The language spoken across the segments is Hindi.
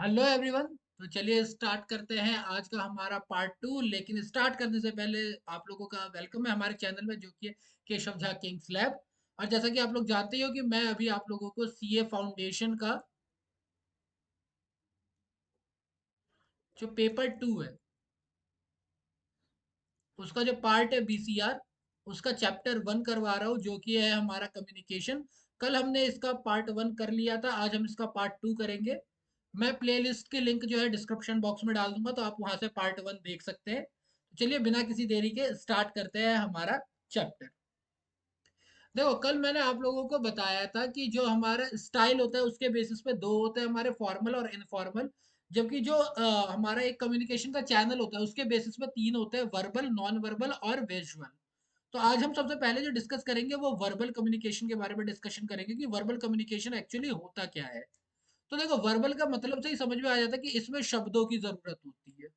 Hello everyone. तो चलिए स्टार्ट करते हैं आज का हमारा पार्ट 2। लेकिन स्टार्ट करने से पहले आप लोगों का वेलकम है हमारे चैनल में, जो कि है केशव झा किंग्स लैब। और जैसा कि आप लोग जानते ही हो कि मैं अभी आप लोगों को सीए फाउंडेशन का जो पेपर 2 है, उसका जो पार्ट है बीसीआर, उसका चैप्टर 1 करवा रहा हूँ, जो कि है हमारा कम्युनिकेशन। कल हमने इसका पार्ट 1 कर लिया था, आज हम इसका पार्ट 2 करेंगे। मैं प्लेलिस्ट की लिंक जो है डिस्क्रिप्शन बॉक्स में डाल दूंगा, तो आप वहां से पार्ट 1 देख सकते हैं। तो चलिए बिना किसी देरी के स्टार्ट करते हैं हमारा चैप्टर। देखो, कल मैंने आप लोगों को बताया था कि जो हमारा स्टाइल होता है उसके बेसिस पे दो होते हैं हमारे, फॉर्मल और इनफॉर्मल। जबकि जो हमारा एक कम्युनिकेशन का चैनल होता है उसके बेसिस पे तीन होते हैं, वर्बल, नॉन वर्बल और विजुअल। तो आज हम सबसे पहले जो डिस्कस करेंगे वो वर्बल कम्युनिकेशन के बारे में डिस्कशन करेंगे कि वर्बल कम्युनिकेशन एक्चुअली होता क्या है। तो देखो, वर्बल का मतलब से ही समझ में आ जाता है कि इसमें शब्दों की जरूरत होती है।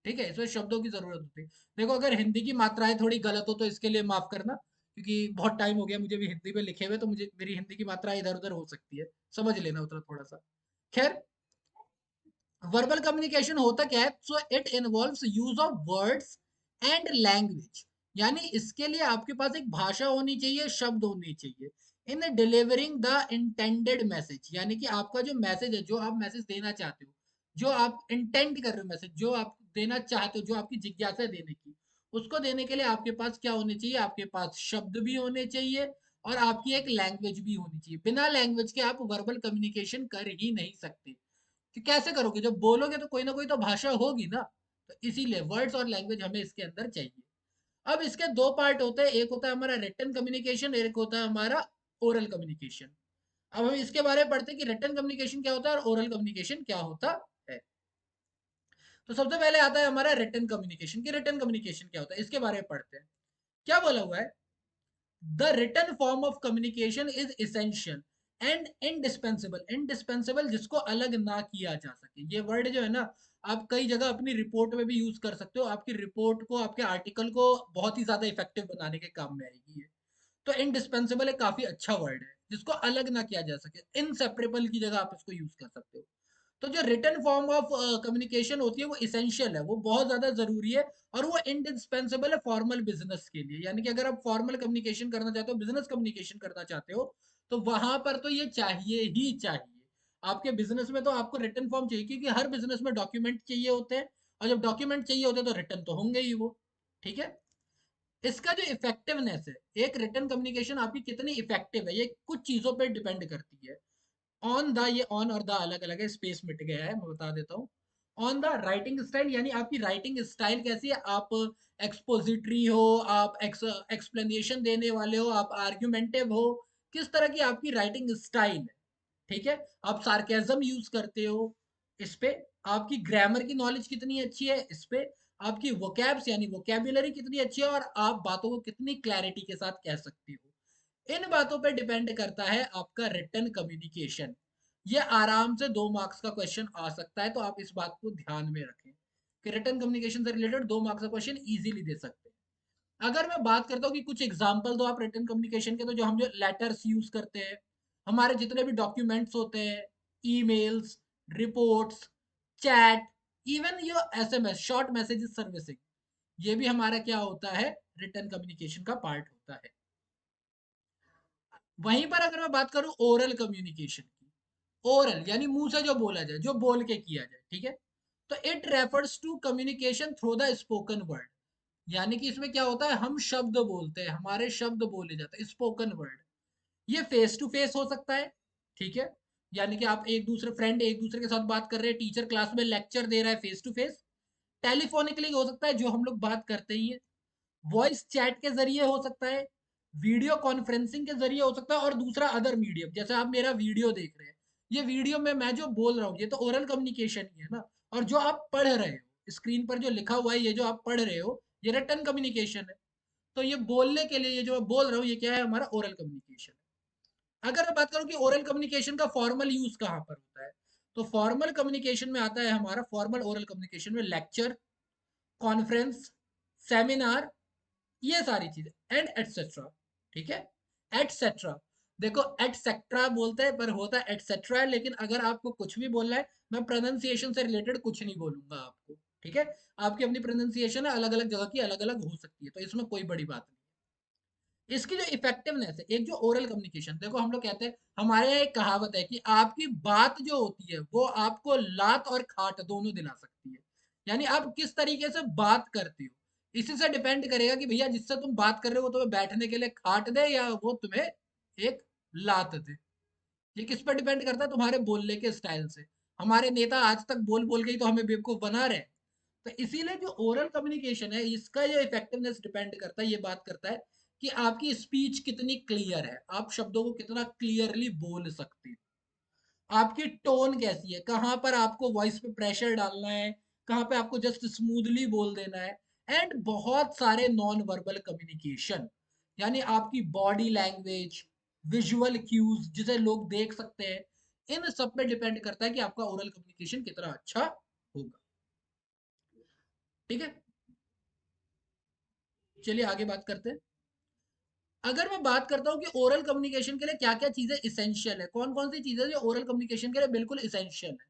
ठीक है, इसमें शब्दों की जरूरत होती है। देखो, अगर हिंदी की मात्राएं थोड़ी गलत हो तो इसके लिए माफ करना, क्योंकि बहुत टाइम हो गया मुझे भी हिंदी में लिखे हुए, तो मुझे मेरी हिंदी की मात्रा इधर उधर हो सकती है, समझ लेना उतना थोड़ा सा। खैर, वर्बल कम्युनिकेशन होता क्या है? So it involves use of words and language. यानी इसके लिए आपके पास एक भाषा होनी चाहिए, शब्द होने चाहिए इन डिलीवरिंग द इंटेंडेड मैसेज। यानी कि आपका जो मैसेज है, जो आप मैसेज देना चाहते हो, जो आप इंटेंड कर रहे हो, मैसेज जो आप देना चाहते हो, जो आपकी जिज्ञासा है देने की, उसको देने के लिए आपके पास क्या होने चाहिए? आपके पास शब्द भी होने चाहिए और आपकी एक लैंग्वेज भी होनी चाहिए। बिना लैंग्वेज के आप वर्बल कम्युनिकेशन कर ही नहीं सकते। कि कैसे करोगे? जब बोलोगे तो कोई ना कोई तो भाषा होगी ना। तो इसीलिए वर्ड्स और लैंग्वेज हमें इसके अंदर चाहिए। अब इसके दो पार्ट होते हैं, एक होता है हमारा रिटन कम्युनिकेशन, एक होता है हमारा ओरल कम्युनिकेशन। अब हम इसके बारे में पढ़ते हैं कि रिटन कम्युनिकेशन क्या होता है और ओरल कम्युनिकेशन क्या होता है। तो सबसे पहले आता है हमारा रिटन कम्युनिकेशन, कि रिटन कम्युनिकेशन क्या होता है, इसके बारे में पढ़ते हैं। क्या बोला हुआ है? The written form of communication is essential and indispensable. Indispensable जिसको अलग ना किया जा सके, ये वर्ड जो है ना, आप कई जगह अपनी रिपोर्ट में भी यूज कर सकते हो। आपकी रिपोर्ट को, आपके आर्टिकल को बहुत ही ज्यादा इफेक्टिव बनाने के काम में आएगी ये। तो इंडिस्पेंसिबल एक काफी अच्छा वर्ड है, जिसको अलग ना किया जा सके। इनसेपरेबल की जगह आप इसको यूज कर सकते हो। तो जो रिटन फॉर्म ऑफ कम्युनिकेशन होती है वो इसेंशियल है, वो बहुत ज्यादा जरूरी है। और वो इंडिस्पेंसिबल है फॉर्मल बिजनेस के लिए। यानी कि अगर आप फॉर्मल कम्युनिकेशन करना चाहते हो, बिजनेस कम्युनिकेशन करना चाहते हो, तो वहां पर तो ये चाहिए ही चाहिए। आपके बिजनेस में तो आपको रिटन फॉर्म चाहिए, क्योंकि हर बिजनेस में डॉक्यूमेंट चाहिए होते हैं। और जब डॉक्यूमेंट चाहिए होते हैं तो रिटन तो होंगे ही वो। ठीक है। इसका जो इफेक्टिवनेस है, एक रिटन कम्युनिकेशन आपकी कितनी इफेक्टिव है, ये कुछ चीजों पर डिपेंड करती है। ऑन द, ये ऑन और द अलग अलग है, स्पेस मिट गया है, मैं बता देता हूँ। ऑन द राइटिंग स्टाइल, यानी आपकी राइटिंग स्टाइल कैसी है। आप एक्सपोजिटरी हो, आप एक्सप्लेनेशन देने वाले हो, आप आर्ग्यूमेंटिव हो, किस तरह की आपकी राइटिंग स्टाइल है। ठीक है। आप सार्केज्म यूज करते हो, इस पे। आपकी ग्रामर की नॉलेज कितनी अच्छी है, इस पे। आपकी वोकैब्स यानी वोकैबुलरी कितनी अच्छी है, और आप बातों को कितनी क्लैरिटी के साथ कह सकते हो, इन बातों पे डिपेंड करता है आपका रिटन कम्युनिकेशन। ये आराम से 2 मार्क्स का क्वेश्चन आ सकता है, तो आप इस बात को ध्यान में रखें कि रिटन कम्युनिकेशन से रिलेटेड 2 मार्क्स का क्वेश्चन इजीली दे सकते हैं। अगर मैं बात करता हूँ कि कुछ एग्जाम्पल दो आप रिटन कम्युनिकेशन के, तो जो हम जो लेटर्स यूज करते हैं, हमारे जितने भी डॉक्यूमेंट्स होते हैं, ईमेल्स, रिपोर्ट्स, चैट, इवन यो एसएमएस, शॉर्ट मैसेजेस सर्विसिंग, ये भी हमारा क्या होता है? रिटन कम्युनिकेशन का पार्ट होता है। वहीं पर अगर मैं बात करूं ओरल कम्युनिकेशन की, ओरल यानी मुंह से जो बोला जाए, जो बोल के किया जाए। ठीक है। तो it refers to communication through the spoken word. यानी कि इसमें क्या होता है, हम शब्द बोलते हैं, हमारे शब्द बोले जाते हैं, स्पोकन वर्ड। ये फेस टू फेस हो सकता है। ठीक है। यानी कि आप एक दूसरे फ्रेंड एक दूसरे के साथ बात कर रहे हैं, टीचर क्लास में लेक्चर दे रहा है, फेस टू फेस। टेलीफोनिकली हो सकता है, जो हम लोग बात करते ही है। वॉइस चैट के जरिए हो सकता है। वीडियो कॉन्फ्रेंसिंग के जरिए हो सकता है। और दूसरा अदर मीडियम, जैसे आप मेरा वीडियो देख रहे हैं, ये वीडियो में मैं जो बोल रहा हूँ ये तो ओरल कम्युनिकेशन ही है ना। और जो आप पढ़ रहे हो, स्क्रीन पर जो लिखा हुआ है, ये जो आप पढ़ रहे हो, ये रिटन कम्युनिकेशन है। तो ये बोलने के लिए, ये जो मैं बोल रहा हूँ, ये क्या है? हमारा ओरल कम्युनिकेशन है। अगर मैं बात करूँ कि ओरल कम्युनिकेशन का फॉर्मल यूज कहाँ पर होता है, तो फॉर्मल कम्युनिकेशन में आता है हमारा, फॉर्मल ओरल कम्युनिकेशन में लेक्चर, कॉन्फ्रेंस, सेमिनार, ये सारी चीजें, एंड एटसेट्रा। ठीक है। एटसेट्रा। देखो एटसेट्रा बोलते हैं पर होता है एटसेट्रा, लेकिन अगर आपको कुछ भी बोलना है, मैं प्रोनाउंसिएशन से रिलेटेड कुछ नहीं बोलूंगा आपको, ठीक है। आपकी अपनी प्रोनाउंसिएशन है, अलग अलग जगह की अलग अलग हो सकती है, तो इसमें कोई बड़ी बात नहीं। इसकी जो इफेक्टिवनेस है, एक जो ओरल कम्युनिकेशन, देखो हम लोग कहते हैं, हमारे यहाँ एक कहावत है कि आपकी बात जो होती है वो आपको लात और खाट दोनों दिला सकती है। यानी आप किस तरीके से बात करते हो, इसी से डिपेंड करेगा कि भैया जिससे तुम बात कर रहे हो वो तुम्हें बैठने के लिए खाट दे या वो तुम्हें एक लात दे। ये किस पर डिपेंड करता है? तुम्हारे बोलने के स्टाइल से। हमारे नेता आज तक बोल बोल के ही तो हमें बेवकूफ बना रहे हैं। तो इसीलिए जो ओरल कम्युनिकेशन है, इसका जो इफेक्टिवनेस डिपेंड करता है, ये बात करता है कि आपकी स्पीच कितनी क्लियर है, आप शब्दों को कितना क्लियरली बोल सकते हैं, आपकी टोन कैसी है, कहाँ पर आपको वॉइस पे प्रेशर डालना है, कहाँ पे आपको जस्ट स्मूथली बोल देना है। एंड बहुत सारे नॉन वर्बल कम्युनिकेशन, यानी आपकी बॉडी लैंग्वेज, विजुअल क्यूज जिसे लोग देख सकते हैं, इन सब पे डिपेंड करता है कि आपका ओरल कम्युनिकेशन कितना अच्छा होगा। ठीक है, चलिए आगे बात करते हैं। अगर मैं बात करता हूँ कि ओरल कम्युनिकेशन के लिए क्या क्या चीजें इसेंशियल है, कौन कौन सी चीजें जो ओरल कम्युनिकेशन के लिए बिल्कुल इसेंशियल है,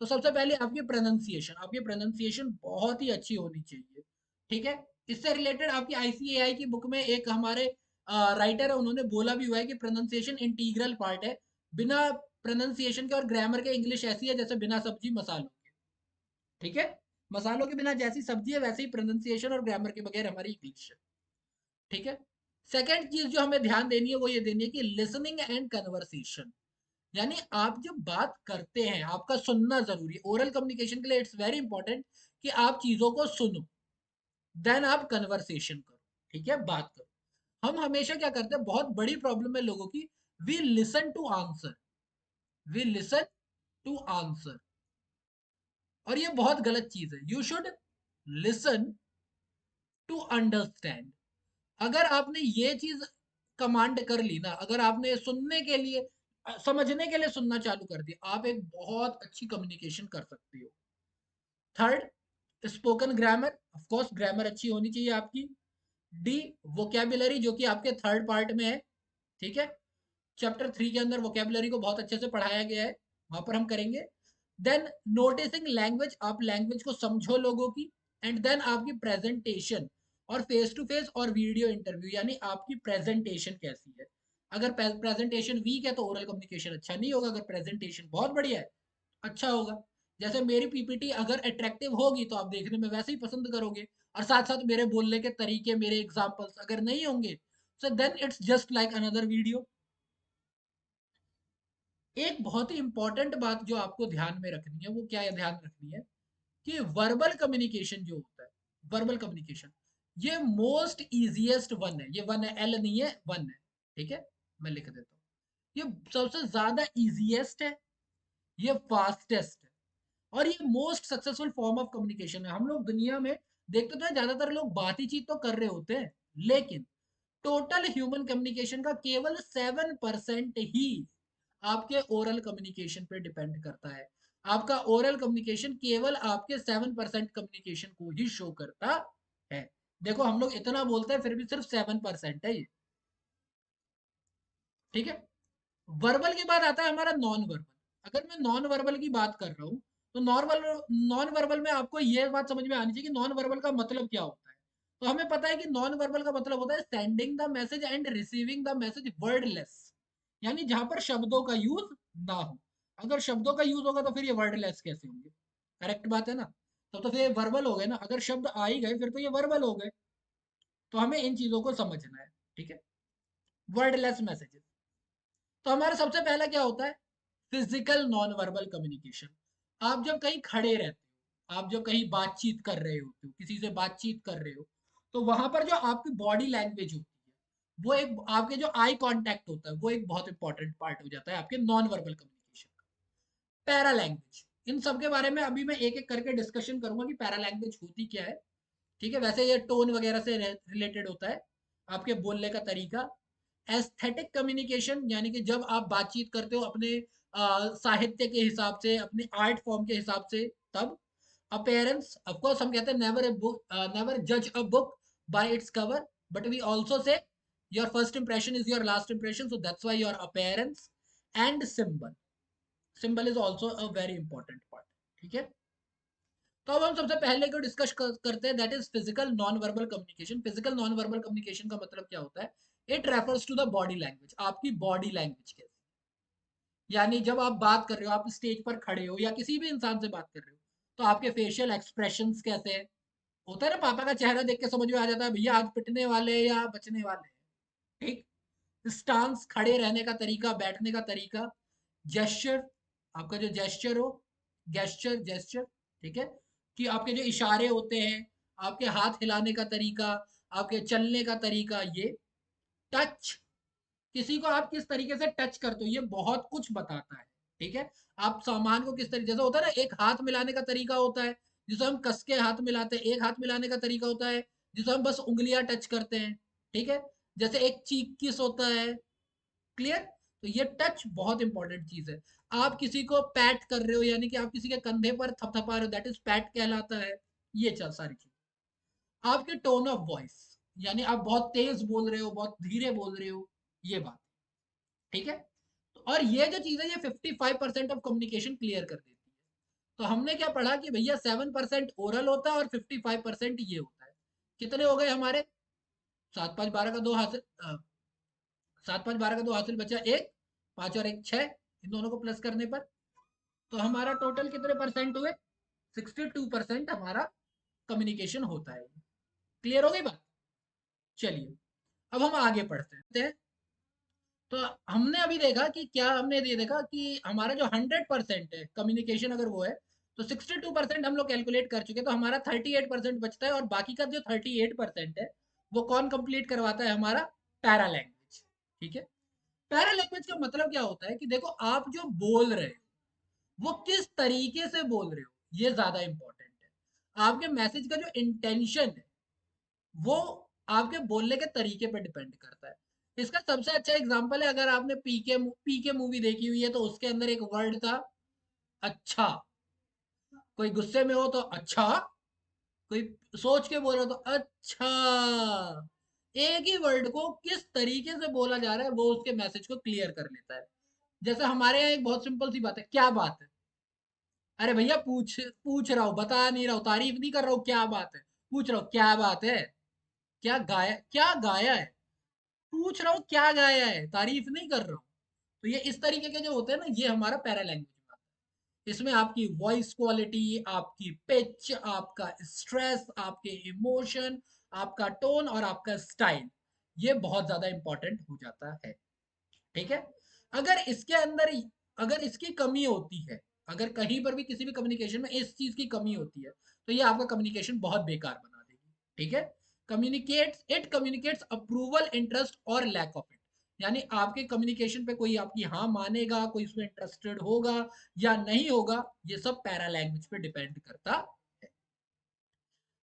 तो सबसे पहले आपकी प्रोनाउंसिएशन बहुत ही अच्छी होनी चाहिए। ठीक है, इससे रिलेटेड आपकी आईसीएआई की बुक में एक हमारे राइटर है, उन्होंने बोला भी हुआ है कि प्रोनाउंसिएशन इंटीग्रल पार्ट है। बिना प्रोनाउंसिएशन के और ग्रामर के इंग्लिश ऐसी है जैसे बिना सब्जी मसालों के। ठीक है, मसालों के बिना जैसी सब्जी है वैसे ही प्रोनाउंसिएशन और ग्रामर के बगैर हमारी इंग्लिश है। ठीक है, सेकंड चीज जो हमें ध्यान देनी है वो ये देनी है कि लिसनिंग एंड कन्वर्सेशन, यानी आप जब बात करते हैं आपका सुनना जरूरी है। ओरल कम्युनिकेशन के लिए इट्स वेरी इंपॉर्टेंट कि आप चीजों को सुनो, देन आप कन्वर्सेशन करो। ठीक है, बात करो। हम हमेशा क्या करते हैं, बहुत बड़ी प्रॉब्लम है लोगों की, we listen to answer, we listen to answer, और ये बहुत गलत चीज है। You should listen to understand. अगर आपने ये चीज कमांड कर ली ना, अगर आपने सुनने के लिए समझने के लिए सुनना चालू कर दिया, आप एक बहुत अच्छी कम्युनिकेशन कर सकते हो। Third, spoken grammar, of course grammar अच्छी होनी चाहिए आपकी। डी, वोकेबुलरी जो कि आपके थर्ड पार्ट में है। ठीक है, चैप्टर 3 के अंदर वोकेबुलरी को बहुत अच्छे से पढ़ाया गया है, वहां पर हम करेंगे। देन नोटिसिंग लैंग्वेज, आप लैंग्वेज को समझो लोगों की। एंड देन आपकी प्रेजेंटेशन, और फेस टू फेस और वीडियो इंटरव्यू, यानी आपकी प्रेजेंटेशन कैसी है। अगर प्रेजेंटेशन वीक है तो ओरल कम्युनिकेशन अच्छा नहीं होगा, अगर प्रेजेंटेशन बहुत बढ़िया है अच्छा होगा। जैसे मेरी पीपीटी अगर अट्रैक्टिव होगी तो आप देखने में वैसे ही पसंद करोगे, और साथ साथ मेरे बोलने के तरीके, मेरे एग्जांपल्स अगर नहीं होंगे, so then it's just like another video. एक बहुत ही इंपॉर्टेंट बात जो आपको ध्यान में रखनी है वो क्या है, ध्यान रखनी है कि वर्बल कम्युनिकेशन जो होता है, वर्बल कम्युनिकेशन, ये मोस्ट इजीएस्ट वन है। ये वन है, एल नहीं है, वन है। ठीक है, मैं लिख देता हूँ। ये सबसे ज्यादा इजीएस्ट है, ये फास्टेस्ट है, और ये most successful form of communication है। हम लोग दुनिया में देखते तो हैं, ज्यादातर लोग बात ही चीत तो कर रहे होते हैं, लेकिन टोटल ह्यूमन कम्युनिकेशन का केवल 7% ही आपके ओरल कम्युनिकेशन पे डिपेंड करता है। आपका ओरल कम्युनिकेशन केवल आपके 7% कम्युनिकेशन को ही शो करता है। देखो हम लोग इतना बोलते हैं फिर भी सिर्फ 7% है ये। ठीक है, वर्बल के बाद आता है हमारा नॉन वर्बल। अगर मैं नॉन वर्बल की बात कर रहा हूँ, तो नॉन वर्बल में आपको ये बात समझ में आनी चाहिए कि नॉन वर्बल का मतलब क्या होता है। तो हमें पता है कि नॉन वर्बल का मतलब होता है sending the message and receiving the message wordless, यानी जहां पर शब्दों का यूज ना हो। अगर शब्दों का यूज होगा तो फिर ये वर्डलेस कैसे होंगे? करेक्ट बात है ना? तो फिर वर्बल हो गए ना, अगर शब्द आ ही गए फिर तो ये वर्बल हो गए। तो हमें इन चीजों को समझना है। ठीक है, वर्डलेस मैसेजेस। तो हमारा सबसे पहला क्या होता है, फिजिकल नॉन वर्बल कम्युनिकेशन। आप जब कहीं खड़े रहते हो, आप जब कहीं बातचीत कर रहे होते हो, किसी से बातचीत कर रहे हो, तो वहां पर जो आपकी बॉडी लैंग्वेज होती है, वो एक आपके जो आई कांटेक्ट होता है वो एक बहुत इंपॉर्टेंट पार्ट हो जाता है आपके नॉन वर्बल कम्युनिकेशन का। पैरा लैंग्वेज, इन सब के बारे में अभी मैं एक एक करके डिस्कशन करूंगा कि पैरा लैंग्वेज होती क्या है। ठीक है, वैसे ये टोन वगैरह से रिलेटेड होता है, आपके बोलने का तरीका। एस्थेटिक कम्युनिकेशन, यानी कि जब आप बातचीत करते हो अपने साहित्य के हिसाब से, अपने आर्ट फॉर्म के हिसाब से, तब। अपेयरेंस, ऑफ कोर्स हम कहते हैं नेवर जज a book by its cover, but we also say your first impression is your last impression, so that's why your appearance and symbol, symbol is also a very important part, ठीक है। तो अब हम सबसे पहले को डिस्कस करते हैं, that is physical non verbal communication. Physical non verbal communication का मतलब क्या होता है? It refers to the body language, आपकी बॉडी लैंग्वेज कैसी, यानी जब आप बात कर रहे हो, आप स्टेज पर खड़े हो या किसी भी इंसान से बात कर रहे हो, तो आपके फेशियल एक्सप्रेशंस कैसे हैं। होता है ना, पापा का चेहरा देख के समझ में आ जाता है भैया आज पिटने वाले हैं या बचने वाले हैं, ठीक। स्टांस, खड़े रहने का तरीका, बैठने का तरीका, जेस्चर, आपका जो जेस्चर हो, गेस्चर, जेस्चर, ठीक है, कि आपके जो इशारे होते हैं, आपके हाथ हिलाने का तरीका, आपके चलने का तरीका, ये टच, किसी को आप किस तरीके से टच करते हो, ये बहुत कुछ बताता है, ठीक है। आप सामान को किस तरीके, जैसे होता है ना, एक हाथ मिलाने का तरीका होता है जिसे हम कस के हाथ मिलाते हैं, एक हाथ मिलाने का तरीका होता है जिसे हम बस उंगलियां टच करते हैं, ठीक है। जैसे एक चीक किस होता है, क्लियर। तो ये टच बहुत इंपॉर्टेंट चीज है। आप किसी को पैट कर रहे हो, यानी कि आप किसी के कंधे पर थपथपा रहे हो, दैट इज पैट कहलाता है। ये चल सारी चीज। आपके टोन ऑफ वॉइस, यानी आप बहुत तेज बोल रहे हो, बहुत धीरे बोल रहे हो, ये बात, ठीक है। और ये जो चीज है, ये 55% ऑफ कम्युनिकेशन क्लियर कर देती है। तो हमने क्या पढ़ा कि भैया 7% ओरल होता है और 55% ये होता है। कितने हो गए हमारे? 7 5 12 का 2 हासिल, 7 5 12 का 2 हासिल बचा एक, 5 और 1 6, इन दोनों को प्लस करने पर तो हमारा टोटल कितने परसेंट हुए? 62% हमारा कम्युनिकेशन होता है। क्लियर हो गई बात? चलिए, अब हम आगे पढ़ते हैं। तो हमने अभी देखा कि क्या, हमने ये देखा कि हमारा जो 100% है कम्युनिकेशन, अगर वो है, तो 62% हम लोग कैलकुलेट कर चुके, तो हमारा 38% बचता है। और बाकी का जो 38% है, वो कौन कंप्लीट करवाता है? हमारा पैरा लैंग्वेज, ठीक है। पैरा लैंग्वेज का मतलब क्या होता है कि देखो, आप जो बोल रहे हो वो किस तरीके से बोल रहे हो, ये ज्यादा इंपॉर्टेंट है। आपके मैसेज का जो इंटेंशन है, वो आपके बोलने के तरीके पे डिपेंड करता है। इसका सबसे अच्छा एग्जांपल है, अगर आपने पीके मूवी देखी हुई है, तो उसके अंदर एक वर्ड था, अच्छा। कोई गुस्से में हो तो अच्छा, कोई सोच के बोल रहा हो तो अच्छा। एक ही वर्ड को किस तरीके से बोला जा रहा है, वो उसके मैसेज को क्लियर कर लेता है। जैसे हमारे यहाँ एक बहुत सिंपल सी बात है, क्या बात है? अरे भैया, पूछ पूछ रहा हूँ, बता नहीं रहा हूँ, तारीफ नहीं कर रहा हूँ, क्या बात है? पूछ रहा हूँ क्या बात है, क्या गाया है, पूछ रहा हूँ क्या गाया है, तारीफ नहीं कर रहा हूँ। तो ये इस तरीके के जो होते हैं ना, ये हमारा पैरा लैंग्वेज में आता है। इसमें आपकी वॉइस क्वालिटी, आपकी पिच, आपका स्ट्रेस, आपके इमोशन, आपका टोन और आपका स्टाइल, ये बहुत ज्यादा इंपॉर्टेंट हो जाता है, ठीक है। अगर इसके अंदर, अगर इसकी कमी होती है, अगर कहीं पर भी किसी भी कम्युनिकेशन में इस चीज की कमी होती है, तो ये आपका कम्युनिकेशन बहुत बेकार बना देगी, ठीक है। कम्युनिकेट्स अप्रूवल, इंटरेस्ट और लैक ऑफ इट, यानी आपके कम्युनिकेशन पे कोई आपकी हाँ मानेगा, कोई उसमें इंटरेस्टेड होगा या नहीं होगा, ये सब पैरा लैंग्वेज पे डिपेंड करता है।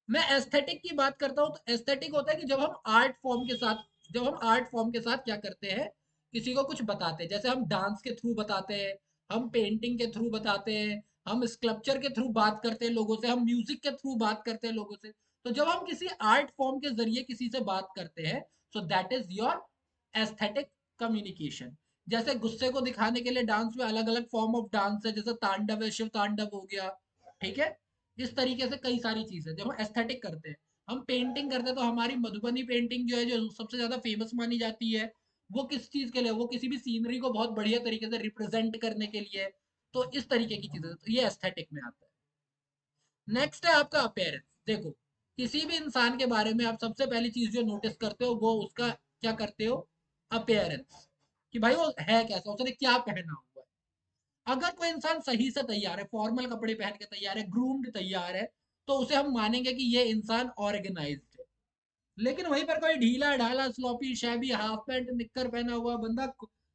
मैं एस्थेटिक की बात करता हूँ, तो एस्थेटिक होता है कि जब हम आर्ट फॉर्म के साथ क्या करते हैं, किसी को कुछ बताते हैं। जैसे हम डांस के थ्रू बताते हैं, हम पेंटिंग के थ्रू बताते हैं, हम स्कल्पचर के थ्रू बात करते हैं लोगों से, हम म्यूजिक के थ्रू बात करते हैं लोगों से। तो जब हम किसी आर्ट फॉर्म के जरिए किसी से बात करते हैं, so that is your aesthetic communication. जैसे गुस्से को दिखाने के लिए डांस में अलग अलग फॉर्म ऑफ डांस है, जैसे तांडव है, शिव तांडव हो गया, ठीक है। इस तरीके से कई सारी चीजें जब हम एस्थेटिक करते हैं। हम पेंटिंग करते हैं, तो हमारी मधुबनी पेंटिंग जो है, जो सबसे ज्यादा फेमस मानी जाती है, वो किस चीज के लिए? वो किसी भी सीनरी को बहुत बढ़िया तरीके से रिप्रेजेंट करने के लिए। तो इस तरीके की चीजें, तो ये एस्थेटिक में आता है। नेक्स्ट है आपका अपेयरेंस। देखो, किसी भी इंसान के बारे में आप सबसे पहली चीज जो नोटिस करते हो, वो उसका क्या करते हो? अपेयरेंस, कि भाई वो है कैसा, उसने क्या पहना हुआ है। अगर कोई इंसान सही से तैयार है, फॉर्मल कपड़े पहन के तैयार है, ग्रूम्ड तैयार है, तो उसे हम मानेंगे कि ये इंसान ऑर्गेनाइज्ड है। लेकिन वहीं पर कोई ढीला ढाला, स्लोपी शैबी, हाफ पैंट निक्कर पहना हुआ बंदा,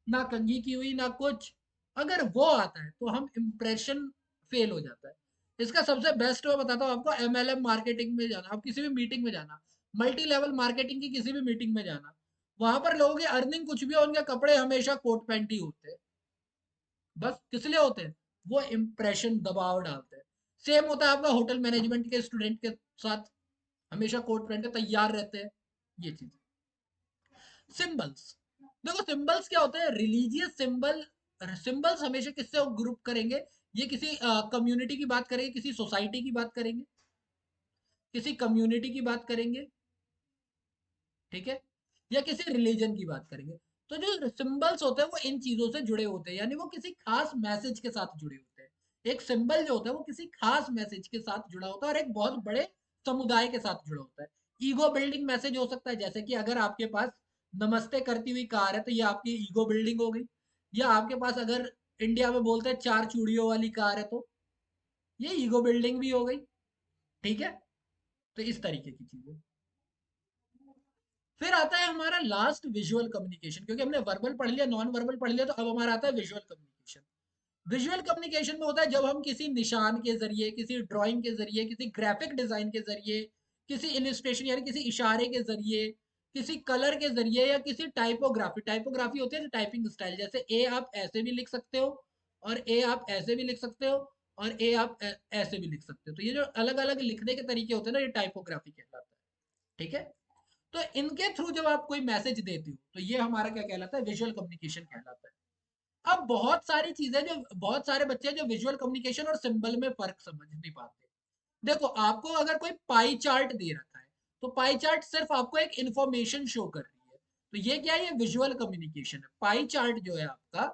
ना कंघी की हुई ना कुछ, अगर वो आता है, तो हम इम्प्रेशन फेल हो जाता है। इसका सबसे बेस्ट मैं बताता हूँ आपको, एमएलएम मार्केटिंग में जाना, आप किसी भी मीटिंग में जाना, मल्टी लेवल मार्केटिंग की किसी भी मीटिंग में जाना, वहां पर लोगों की अर्निंग कुछ भी हो, उनके कपड़े हमेशा कोट पैंट ही होते हैं। बस किस लिए होते हैं? वो इंप्रेशन दबाव डालते हैं। सेम होता है आपका होटल मैनेजमेंट के स्टूडेंट के साथ, हमेशा कोट पहन के तैयार रहते हैं, ये चीज। सिंबल्स, देखो सिंबल्स क्या होते हैं, रिलीजियस सिंबल। सिंबल्स हमेशा किससे ग्रुप करेंगे, ये किसी कम्युनिटी की बात करेंगे, किसी सोसाइटी की बात करेंगे, किसी कम्युनिटी की बात करेंगे, ठीक है, या किसी रिलीजन की बात करेंगे। तो जो सिंबल्स होते हैं वो इन चीजों से जुड़े होते हैं, यानी वो किसी खास मैसेज के साथ जुड़े होते हैं। एक सिंबल जो होता है वो किसी खास मैसेज के साथ जुड़ा होता है और एक बहुत बड़े समुदाय के साथ जुड़ा होता है। ईगो बिल्डिंग मैसेज हो सकता है, जैसे कि अगर आपके पास नमस्ते करती हुई कार है तो ये आपकी ईगो बिल्डिंग हो गई, या आपके पास अगर इंडिया में बोलते हैं चार चूड़ियों वाली कार है तो ये ईगो बिल्डिंग भी हो गई, ठीक है। तो इस तरीके की चीजें। फिर आता है हमारा लास्ट विजुअल कम्युनिकेशन, क्योंकि हमने वर्बल पढ़ लिया, नॉन वर्बल पढ़ लिया, तो अब हमारा आता है विजुअल कम्युनिकेशन। विजुअल कम्युनिकेशन में होता है जब हम किसी निशान के जरिए, किसी ड्राइंग के जरिए, किसी ग्राफिक डिजाइन के जरिए, किसी इलिस्ट्रेशन यानी किसी इशारे के जरिए, किसी कलर के जरिए, या किसी टाइपोग्राफी, टाइपोग्राफी होती है टाइपिंग स्टाइल, जैसे ए आप ऐसे भी लिख सकते हो, और ए आप ऐसे भी लिख सकते हो, और ए आप ऐसे भी लिख सकते हो। तो ये जो अलग अलग लिखने के तरीके होते हैं ना, ये टाइपोग्राफी कहलाता है, ठीक है। तो इनके थ्रू जब आप कोई मैसेज देते हो तो ये हमारा क्या कहलाता है, विजुअल कम्युनिकेशन कहलाता है। अब बहुत सारी चीजें जो बहुत सारे बच्चे जो विजुअल कम्युनिकेशन और सिंबल में फर्क समझ नहीं पाते। देखो आपको अगर कोई पाई चार्ट दे रखा है तो पाई चार्ट सिर्फ आपको एक इंफॉर्मेशन शो कर रही है, तो ये क्या है, ये विजुअल कम्युनिकेशन है। पाई चार्ट जो है आपका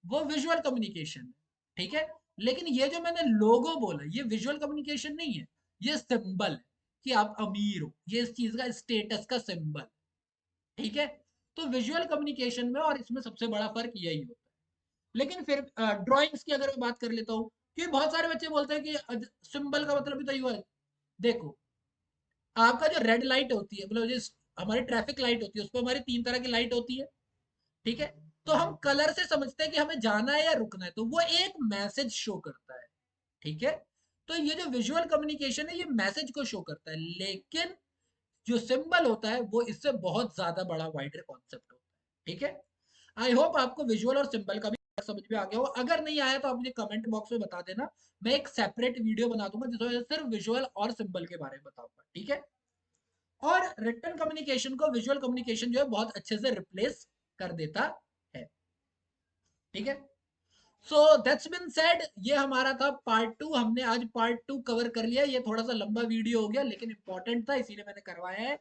वो विजुअल कम्युनिकेशन है, ठीक है। लेकिन ये जो मैंने लोगो बोला ये विजुअल कम्युनिकेशन नहीं है, ये सिंबल है कि आप अमीर हो, ये इस चीज का स्टेटस का सिंबल, ठीक है। तो विजुअल कम्युनिकेशन में और इसमें सबसे बड़ा फर्क यही होता है। लेकिन फिर ड्राइंग्स की अगर मैं बात कर लेता हूँ, कि बहुत सारे बच्चे बोलते हैं कि सिंबल का मतलब भी तो हुआ है। देखो आपका जो रेड लाइट होती है, मतलब जिस हमारी ट्रैफिक लाइट होती है, उस पर हमारी तीन तरह की लाइट होती है, ठीक है। तो हम कलर से समझते हैं कि हमें जाना है या रुकना है, तो वो एक मैसेज शो करता है, ठीक है। तो ये जो विजुअल कम्युनिकेशन है ये मैसेज को शो करता है, लेकिन जो सिंबल होता है वो इससे बहुत ज्यादा बड़ा वाइडर कॉन्सेप्ट होता है, ठीक है। आई होप आपको विजुअल और सिंबल का भी समझ में आ गया हो। अगर नहीं आया तो आप मुझे कमेंट बॉक्स में बता देना, मैं एक सेपरेट वीडियो बना दूंगा जिसमें सिर्फ विजुअल और सिंबल के बारे में बताऊंगा, ठीक है। और रिटन कम्युनिकेशन को विजुअल कम्युनिकेशन जो है बहुत अच्छे से रिप्लेस कर देता है, ठीक है। सो दैट्स बीन सेड, ये हमारा था पार्ट टू। हमने आज पार्ट टू कवर कर लिया, ये थोड़ा सा लंबा वीडियो हो गया लेकिन इंपॉर्टेंट था इसीलिए मैंने करवाया है।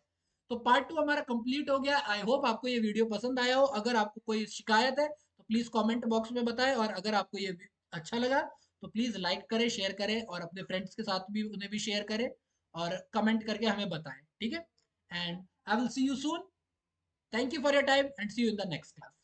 तो पार्ट टू हमारा कंप्लीट हो गया। आई होप आपको ये वीडियो पसंद आया हो। अगर आपको कोई शिकायत है तो प्लीज कमेंट बॉक्स में बताएं, और अगर आपको ये अच्छा लगा तो प्लीज लाइक करें, शेयर करें, और अपने फ्रेंड्स के साथ भी उन्हें भी शेयर करें, और कमेंट करके हमें बताएं, ठीक है। And I will see you soon. Thank you for your time and see you in the next class.